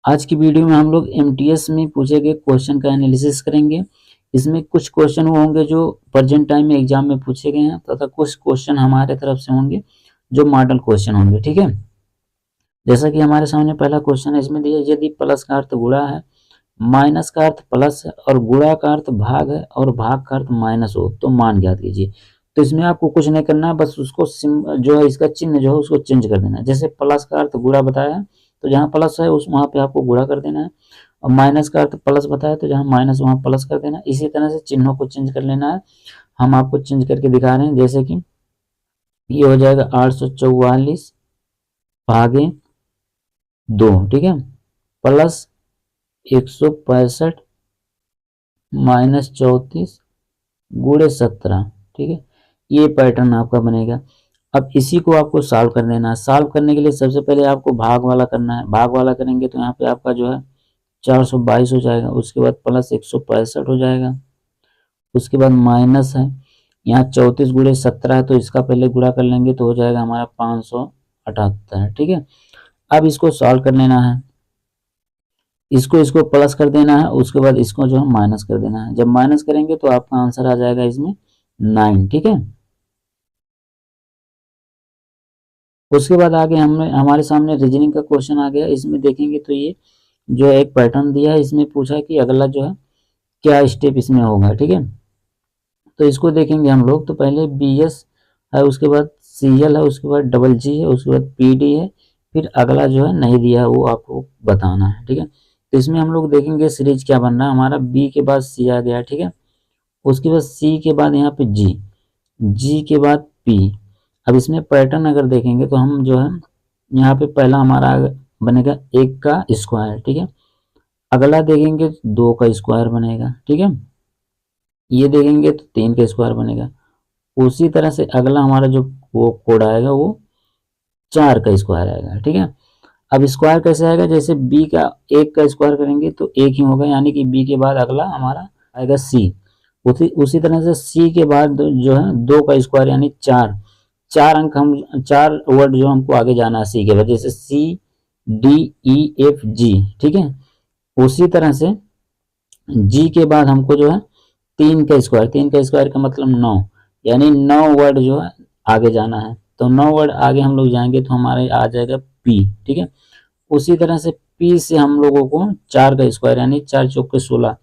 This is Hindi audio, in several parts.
आज की वीडियो में हम लोग एमटीएस में पूछे गए क्वेश्चन का एनालिसिस करेंगे। इसमें कुछ क्वेश्चन वो होंगे जो प्रेजेंट टाइम में एग्जाम में पूछे गए हैं तथा कुछ क्वेश्चन हमारे तरफ से होंगे जो मॉडल क्वेश्चन होंगे। ठीक है, जैसा कि हमारे सामने पहला क्वेश्चन है, इसमें दिया यदि प्लस का अर्थ गुणा है, माइनस का अर्थ प्लस है और गुणा का अर्थ भाग है और भाग का अर्थ माइनस हो तो मान ज्ञात कीजिए। तो इसमें आपको कुछ नहीं करना है, बस उसको जो है इसका चिन्ह जो है उसको चेंज कर देना है। जैसे प्लस का अर्थ गुणा बताया है तो जहाँ प्लस है उस वहाँ पे आपको गुणा कर देना है, और माइनस का अर्थ प्लस बताया तो जहाँ माइनस वहाँ प्लस कर देना है। इसी तरह से चिन्हों को चेंज कर लेना है। हम आपको चेंज करके दिखा रहे हैं, जैसे कि ये हो जाएगा 844 भागे 2, ठीक है, प्लस 165 माइनस 34 गुणे 17, ठीक है। ये पैटर्न आपका बनेगा। अब इसी को आपको सॉल्व कर देना है। सॉल्व करने के लिए सबसे पहले आपको भाग वाला करना है। भाग वाला करेंगे तो यहाँ पे आपका जो है 422 हो जाएगा, उसके बाद प्लस 165 हो जाएगा, उसके बाद माइनस है, यहाँ 34 गुणे 17 है तो इसका पहले गुणा कर लेंगे तो हो जाएगा हमारा 578, ठीक है। अब इसको सॉल्व कर लेना है, इसको प्लस कर देना है, उसके बाद इसको जो है माइनस कर देना है। जब माइनस करेंगे तो आपका आंसर आ जाएगा इसमें 9, ठीक है। उसके बाद आगे हमारे सामने रीजनिंग का क्वेश्चन आ गया। इसमें देखेंगे तो ये जो एक पैटर्न दिया है, इसमें पूछा है कि अगला जो है क्या स्टेप इसमें होगा, ठीक है। तो इसको देखेंगे हम लोग। तो पहले बी एस है, उसके बाद सी एल है, उसके बाद डबल जी है, उसके बाद पी डी है, फिर अगला जो है नहीं दिया है वो आपको बताना है, ठीक है। तो इसमें हम लोग देखेंगे सीरीज क्या बन रहा है हमारा। बी के बाद सी आ गया, ठीक है, उसके बाद सी के बाद यहाँ पे जी, जी के बाद पी। अब इसमें पैटर्न अगर देखेंगे तो हम जो है यहाँ पे पहला हमारा बनेगा 1 का स्क्वायर, ठीक है। अगला देखेंगे 2 का स्क्वायर बनेगा, ठीक है। ये देखेंगे तो 3 का स्क्वायर बनेगा। उसी तरह से अगला हमारा जो वो कोड आएगा वो 4 का स्क्वायर आएगा, ठीक है। अब स्क्वायर कैसे आएगा, जैसे बी का 1 का स्क्वायर करेंगे तो 1 ही होगा, यानी कि बी के बाद अगला हमारा आएगा सी। उसी तरह से सी के बाद जो है 2 का स्क्वायर यानी 4, 4 अंक, हम 4 वर्ड जो हमको आगे जाना है सी के बाद, जैसे C D E F G, ठीक है। उसी तरह से जी के बाद हमको जो है 3 का स्क्वायर, 3 का स्क्वायर का मतलब 9, यानी 9 वर्ड जो है आगे जाना है। तो 9 वर्ड आगे हम लोग जाएंगे तो हमारे आ जाएगा पी, ठीक है। उसी तरह से पी से हम लोगों को 4 का स्क्वायर यानी 4 चौके 16,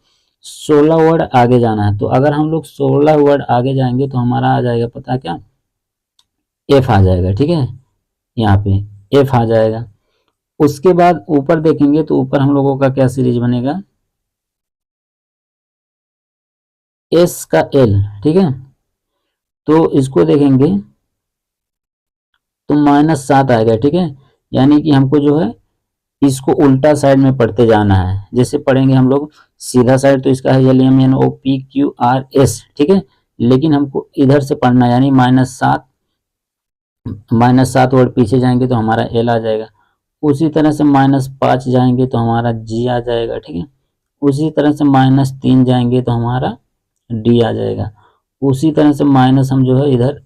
16 वर्ड आगे जाना है। तो अगर हम लोग 16 वर्ड आगे जाएंगे तो हमारा आ जाएगा पता क्या, एफ आ जाएगा, ठीक है। यहाँ पे एफ आ जाएगा। उसके बाद ऊपर देखेंगे तो ऊपर हम लोगों का क्या सीरीज बनेगा, एस का एल, ठीक है। तो इसको देखेंगे तो -7 आएगा, ठीक है। यानी कि हमको जो है इसको उल्टा साइड में पढ़ते जाना है। जैसे पढ़ेंगे हम लोग सीधा साइड तो इसका है LMNOPQRS, ठीक है, लेकिन हमको इधर से पढ़ना है, यानी -7 वर्ड पीछे जाएंगे तो हमारा एल आ जाएगा। उसी तरह से -5 जाएंगे तो हमारा जी आ जाएगा, ठीक है। उसी तरह से -3 जाएंगे तो हमारा डी आ जाएगा। उसी तरह से माइनस हम जो है इधर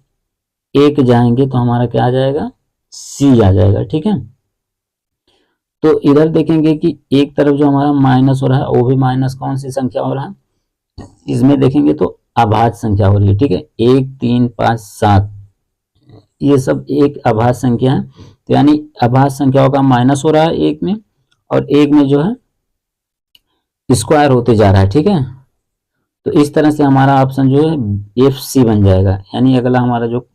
1 जाएंगे तो हमारा क्या आ जाएगा, सी आ जाएगा, ठीक है। तो इधर देखेंगे कि एक तरफ जो हमारा माइनस हो रहा है वो भी माइनस कौन सी संख्या हो रहा है, इसमें देखेंगे तो अभाज्य संख्या हो रही है, ठीक है। 1 3 5 7 ये सब एक अभाज्य संख्या है। तो यानी अभाज्य संख्याओं का माइनस हो रहा है एक में, और एक में जो है स्क्वायर होते जा रहा है, ठीक है। तो इस तरह से हमारा ऑप्शन जो है एफ सी बन जाएगा, यानी अगला हमारा जो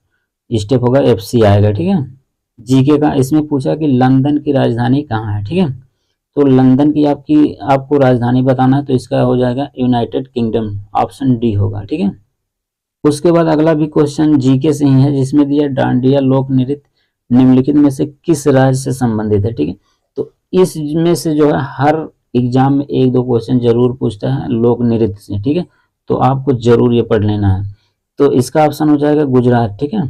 स्टेप होगा एफ सी आएगा, ठीक है। जीके का इसमें पूछा कि लंदन की राजधानी कहाँ है, ठीक है। तो लंदन की आपको राजधानी बताना है तो इसका हो जाएगा यूनाइटेड किंगडम, ऑप्शन डी होगा, ठीक है। उसके बाद अगला भी क्वेश्चन जीके से ही है, जिसमें दिया डांडिया लोक नृत्य निम्नलिखित में से किस राज्य से संबंधित है, ठीक है। तो इसमें से जो है हर एग्जाम में 1-2 क्वेश्चन जरूर पूछता है लोक नृत्य से, ठीक है। तो आपको जरूर ये पढ़ लेना है। तो इसका ऑप्शन हो जाएगा गुजरात, ठीक है।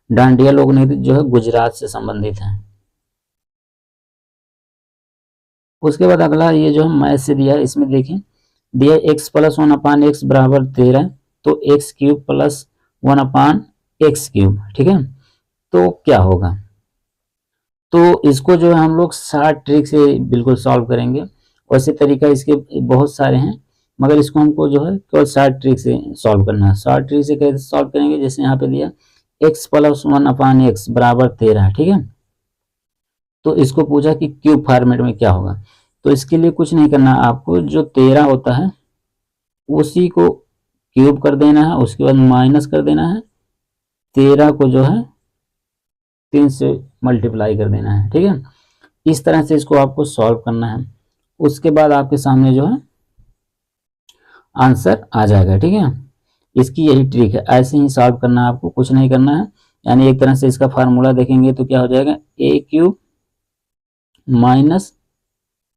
डांडिया लोक नृत्य जो है गुजरात से संबंधित है। उसके बाद अगला ये जो है मैथ से दिया है, इसमें देखें दिया x + 1/x बराबर 13, तो x³ + 1/x³, ठीक है। तो क्या होगा, तो इसको जो है हम लोग 60 ट्रिक से बिल्कुल सॉल्व करेंगे। वैसे तरीका इसके बहुत सारे हैं, मगर इसको हमको जो है केवल 60 ट्रिक से सॉल्व करना है। 60 ट्रिक से कैसे सॉल्व करेंगे, जैसे यहाँ पे दिया x + 1/x बराबर 13, ठीक है। तो इसको पूछा कि क्यूब फॉर्मेट में क्या होगा, तो इसके लिए कुछ नहीं करना, आपको जो 13 होता है उसी को क्यूब कर देना है, उसके बाद माइनस कर देना है, 13 को जो है 3 से मल्टीप्लाई कर देना है, ठीक है। इस तरह से इसको आपको सॉल्व करना है। उसके बाद आपके सामने जो है आंसर आ जाएगा, ठीक है। इसकी यही ट्रिक है, ऐसे ही सॉल्व करना है आपको, कुछ नहीं करना है। यानी एक तरह से इसका फार्मूला देखेंगे तो क्या हो जाएगा, a³ -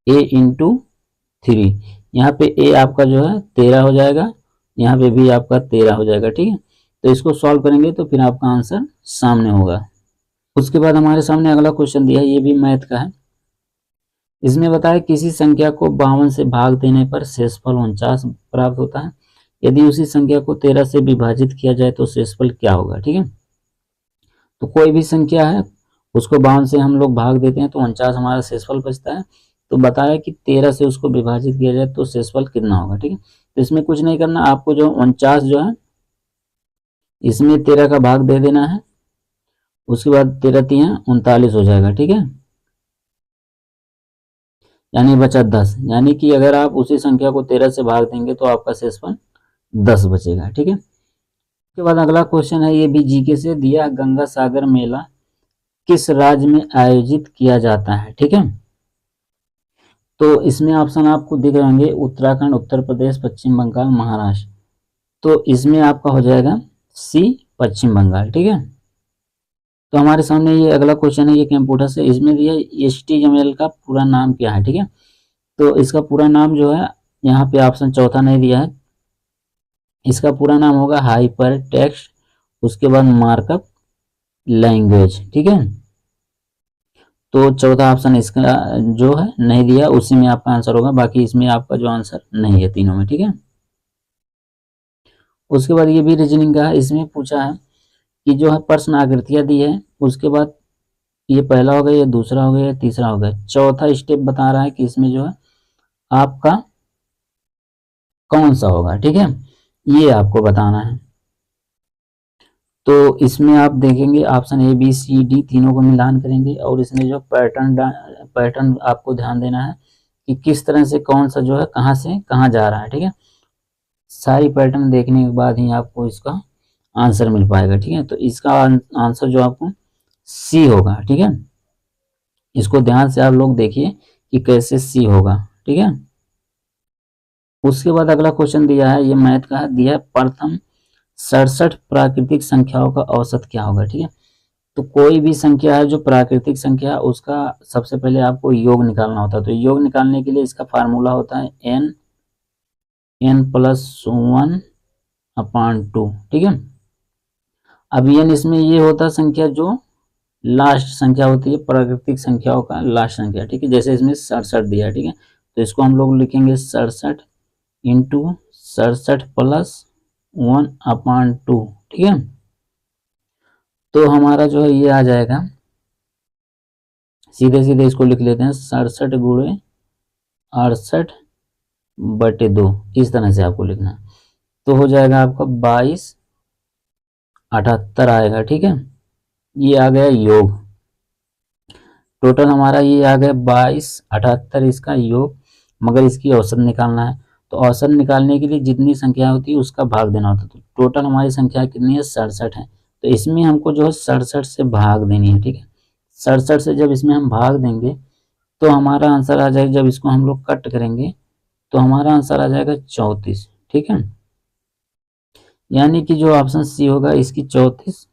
a × 3। यहाँ पे a आपका जो है 13 हो जाएगा, यहाँ पे भी आपका 13 हो जाएगा, ठीक है। तो इसको सॉल्व करेंगे तो फिर आपका आंसर सामने होगा। उसके बाद हमारे सामने अगला क्वेश्चन दिया है, ये भी मैथ का है। इसमें बताया किसी संख्या को 52 से भाग देने पर शेषफल 49 प्राप्त होता है। यदि उसी संख्या को 13 से विभाजित किया जाए तो शेषफल क्या होगा, ठीक है। तो कोई भी संख्या है उसको 52 से हम लोग भाग देते हैं तो 49 हमारा शेषफल बचता है। तो बताया कि 13 से उसको विभाजित किया जाए तो शेषफल कितना होगा, ठीक है। तो इसमें कुछ नहीं करना, आपको जो 49 जो है इसमें 13 का भाग दे देना है, उसके बाद 13 × 3 = 39 हो जाएगा, ठीक है। यानी बचा 10, यानी कि अगर आप उसी संख्या को 13 से भाग देंगे तो आपका शेषफल 10 बचेगा, ठीक है। उसके बाद अगला क्वेश्चन है, ये भी जीके से दिया, गंगा सागर मेला किस राज्य में आयोजित किया जाता है, ठीक है। तो इसमें ऑप्शन आपको दिख रहे होंगे, उत्तराखंड, उत्तर प्रदेश, पश्चिम बंगाल, महाराष्ट्र। तो इसमें आपका हो जाएगा सी, पश्चिम बंगाल, ठीक है। तो हमारे सामने ये अगला क्वेश्चन है, ये कंप्यूटर से, इसमें दिया HTML का पूरा नाम क्या है, ठीक है। तो इसका पूरा नाम जो है यहाँ पे ऑप्शन चौथा नहीं दिया है, इसका पूरा नाम होगा हाइपर टेक्स्ट, उसके बाद मार्कअप लैंग्वेज, ठीक है। तो चौथा ऑप्शन इसका जो है नहीं दिया, उसी में आपका आंसर होगा, बाकी इसमें आपका जो आंसर नहीं है तीनों में, ठीक है। उसके बाद ये भी रीजनिंग का है, इसमें पूछा है कि जो है प्रश्न आकृतियां दी है, उसके बाद ये पहला हो गया, ये दूसरा हो गया, ये तीसरा हो गया, चौथा स्टेप बता रहा है कि इसमें जो है आपका कौन सा होगा, ठीक है, ये आपको बताना है। तो इसमें आप देखेंगे ऑप्शन ABCD तीनों को मिलान करेंगे और इसमें जो पैटर्न आपको ध्यान देना है कि किस तरह से कौन सा जो है कहाँ से कहाँ जा रहा है, ठीक है। सारी पैटर्न देखने के बाद ही आपको इसका आंसर मिल पाएगा, ठीक है। तो इसका आंसर जो आपको सी होगा, ठीक है। इसको ध्यान से आप लोग देखिए कि कैसे सी होगा, ठीक है। उसके बाद अगला क्वेश्चन दिया है, ये मैथ का दिया है, प्रथम 67 प्राकृतिक संख्याओं का औसत क्या होगा, ठीक है। तो कोई भी संख्या है जो प्राकृतिक संख्या, उसका सबसे पहले आपको योग निकालना होता है। तो योग निकालने के लिए इसका फार्मूला होता है n + 1/2, ठीक है। अब n इसमें ये होता है संख्या जो लास्ट संख्या होती है प्राकृतिक संख्याओं का लास्ट संख्या, ठीक है। जैसे इसमें 67 दिया है, ठीक है, तो इसको हम लोग लिखेंगे 67 × 67 + 1/2, ठीक है। तो हमारा जो है ये आ जाएगा, सीधे सीधे इसको लिख लेते हैं, 67 × 68/2, इस तरह से आपको लिखना है। तो हो जाएगा आपका 2278 आएगा, ठीक है। ये आ गया योग, टोटल हमारा ये आ गया 2278 इसका योग, मगर इसकी औसत निकालना है। तो औसत निकालने के लिए जितनी संख्या होती है उसका भाग देना होता है। तो टोटल हमारी संख्या कितनी है, 67 है। तो इसमें हमको जो है 67 से भाग देनी है, ठीक है। 67 से जब इसमें हम भाग देंगे तो हमारा आंसर आ जाएगा, जब इसको हम लोग कट करेंगे तो हमारा आंसर आ जाएगा 34, ठीक है। यानी कि जो ऑप्शन सी होगा इसकी 34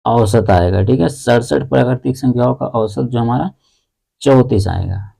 औसत आएगा, ठीक है। 67 प्राकृतिक संख्याओं का औसत जो हमारा 34 आएगा।